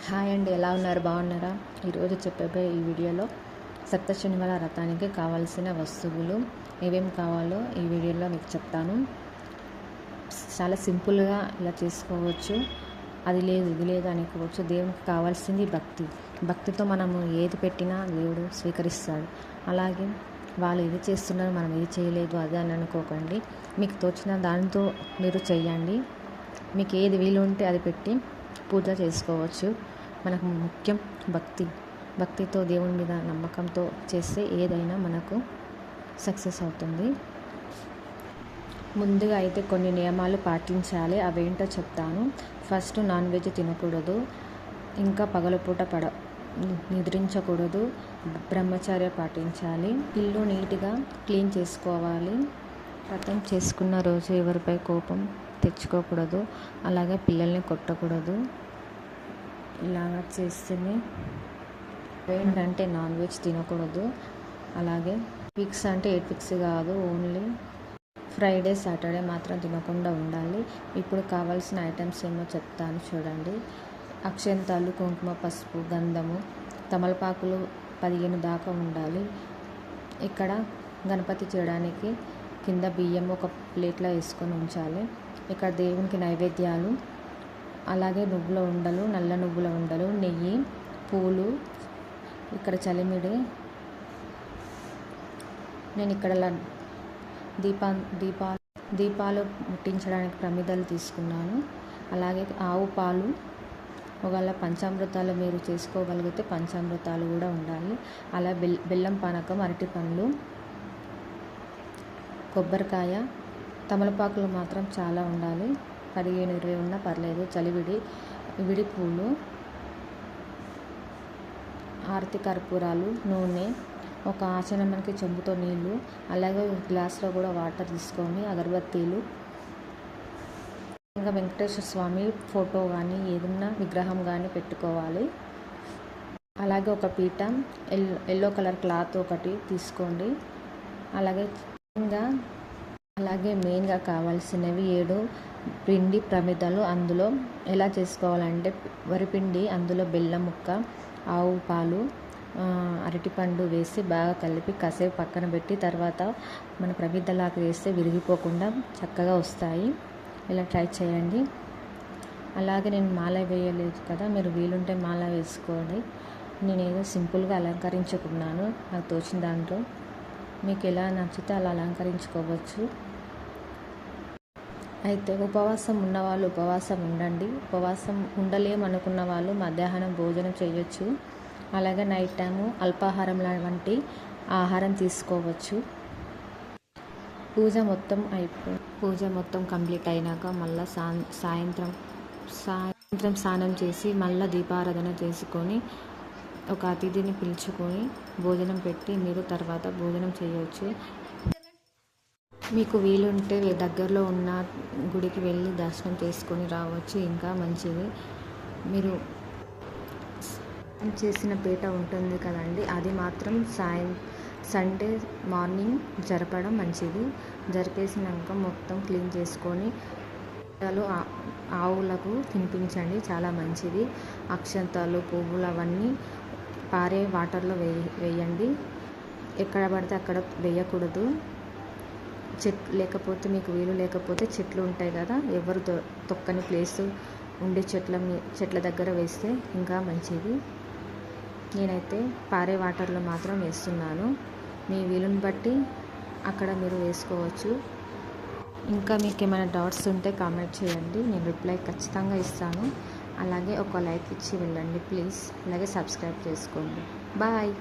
Hi అండి, ఎలా ఉన్నారు? బాగున్నారా? ఈరోజు చెప్పబోయే ఈ వీడియోలో సప్తశనివార వ్రతానికి కావాల్సిన వస్తువులు ఏమేమి కావాలో ఈ వీడియోలో మీకు చెప్తాను. చాలా సింపుల్గా ఇలా చేసుకోవచ్చు. అది లేదు ఇది లేదు అనుకోవచ్చు. దేవునికి కావాల్సింది భక్తితో మనము ఏది పెట్టినా దేవుడు స్వీకరిస్తాడు. అలాగే వాళ్ళు ఏది చేస్తున్నారు, మనం ఏది చేయలేదు అది అని అనుకోకండి. మీకు తోచిన దానితో మీరు చెయ్యండి. మీకు ఏది వీలు ఉంటే అది పెట్టి పూజ చేసుకోవచ్చు. మనకు ముఖ్యం భక్తితో దేవుని మీద నమ్మకంతో చేస్తే ఏదైనా మనకు సక్సెస్ అవుతుంది. ముందుగా అయితే కొన్ని నియమాలు పాటించాలి. అవేంటో చెప్తాను. ఫస్ట్ నాన్ వెజ్ తినకూడదు, ఇంకా పగలపూట నిద్రించకూడదు, బ్రహ్మచర్య పాటించాలి, ఇల్లు నీట్గా క్లీన్ చేసుకోవాలి, వ్రతం చేసుకున్న రోజు ఎవరిపై కోపం తెచ్చుకోకూడదు, అలాగే పిల్లల్ని కొట్టకూడదు. ఇలాగా చేస్తేనే ఏంటంటే నాన్ వెజ్ తినకూడదు. అలాగే వీక్స్ అంటే 8 వీక్స్ కాదు, ఓన్లీ ఫ్రైడే సాటర్డే మాత్రం తినకుండా ఉండాలి. ఇప్పుడు కావాల్సిన ఐటమ్స్ ఏమో చెప్తాను చూడండి. అక్షంతాలు, కుంకుమ, పసుపు, గంధము, తమలపాకులు 15 దాకా ఉండాలి. ఇక్కడ గణపతి చేయడానికి కింద బియ్యం ఒక ప్లేట్లో వేసుకొని ఉంచాలి. ఇక్కడ దేవునికి నైవేద్యాలు, అలాగే నువ్వుల ఉండలు, నల్ల నువ్వుల ఉండలు, నెయ్యి, పూలు, ఇక్కడ చలిమిడి. నేను ఇక్కడ దీపాలు ముట్టించడానికి ప్రమిదలు తీసుకున్నాను. అలాగే ఆవు పాలు, ఒకవేళ పంచామృతాలు మీరు చేసుకోగలిగితే పంచామృతాలు కూడా ఉండాలి. అలా బెల్లం పానకం, అరటి పండ్లు, కొబ్బరికాయ, తమలపాకులు మాత్రం చాలా ఉండాలి. 15-20 ఉన్నా పర్లేదు. విడి పూలు, ఆరతి కర్పూరాలు, నూనె, ఒక ఆచరణకి చెంబుతో నీళ్ళు, అలాగే గ్లాస్లో కూడా వాటర్ తీసుకొని అగరబత్తీలు, ఇంకా వెంకటేశ్వర స్వామి ఫోటో కానీ ఏదన్నా విగ్రహం కానీ పెట్టుకోవాలి. అలాగే ఒక పీట, ఎల్లో కలర్ క్లాత్ ఒకటి తీసుకోండి. అలాగే మెయిన్గా కావాల్సినవి 7 పిండి ప్రమిదలు. అందులో ఎలా చేసుకోవాలంటే వరిపిండి, అందులో బెల్లం ముక్క, ఆవు పాలు, అరటిపండు వేసి బాగా కలిపి కాసేపు పక్కన పెట్టి తర్వాత మన ప్రమిదలాగా వేస్తే విరిగిపోకుండా చక్కగా వస్తాయి. ఇలా ట్రై చేయండి. అలాగే నేను మాల వేయలేదు కదా, మీరు వీలుంటే మాల వేసుకోండి. నేను ఏదో సింపుల్గా అలంకరించుకున్నాను నాకు తోచిన దాంట్లో. మీకు ఎలా నచ్చితే అలా అలంకరించుకోవచ్చు. అయితే ఉపవాసం ఉన్నవాళ్ళు ఉపవాసం ఉండండి. ఉపవాసం ఉండలేమనుకున్న వాళ్ళు మధ్యాహ్నం భోజనం చేయొచ్చు. అలాగే నైట్ టైము అల్పాహారం వంటి ఆహారం తీసుకోవచ్చు. పూజ మొత్తం కంప్లీట్ అయినాక మళ్ళీ సాయంత్రం స్నానం చేసి మళ్ళీ దీపారాధన చేసుకొని ఒక అతిథిని పిలుచుకొని భోజనం పెట్టి మీరు తర్వాత భోజనం చేయవచ్చు. మీకు వీలుంటే దగ్గరలో ఉన్న గుడికి వెళ్ళి దర్శనం చేసుకొని రావచ్చు, ఇంకా మంచిది. మీరు చేసిన పీట ఉంటుంది కదండి, అది మాత్రం సండే మార్నింగ్ జరపడం మంచిది. జరిపేసినాక మొత్తం క్లీన్ చేసుకొని ఆవులకు తినిపించండి, చాలా మంచిది. అక్షంతాలు, పువ్వులు అవన్నీ పారే వాటర్లో వేయండి. ఎక్కడ పడితే అక్కడ వేయకూడదు. లేకపోతే మీకు వీలు లేకపోతే చెట్లు ఉంటాయి కదా, ఎవరు తొక్కని ప్లేసు ఉండే చెట్ల దగ్గర వేస్తే ఇంకా మంచిది. నేనైతే పారే వాటర్లో మాత్రం వేస్తున్నాను. మీ వీలుని బట్టి అక్కడ మీరు వేసుకోవచ్చు. ఇంకా మీకు ఏమైనా డౌట్స్ ఉంటే కామెంట్ చేయండి, నేను రిప్లై ఖచ్చితంగా ఇస్తాను. అలాగే ఒక లైక్ ఇచ్చి వెళ్ళండి ప్లీజ్. అలాగే సబ్స్క్రైబ్ చేసుకోండి. బాయ్.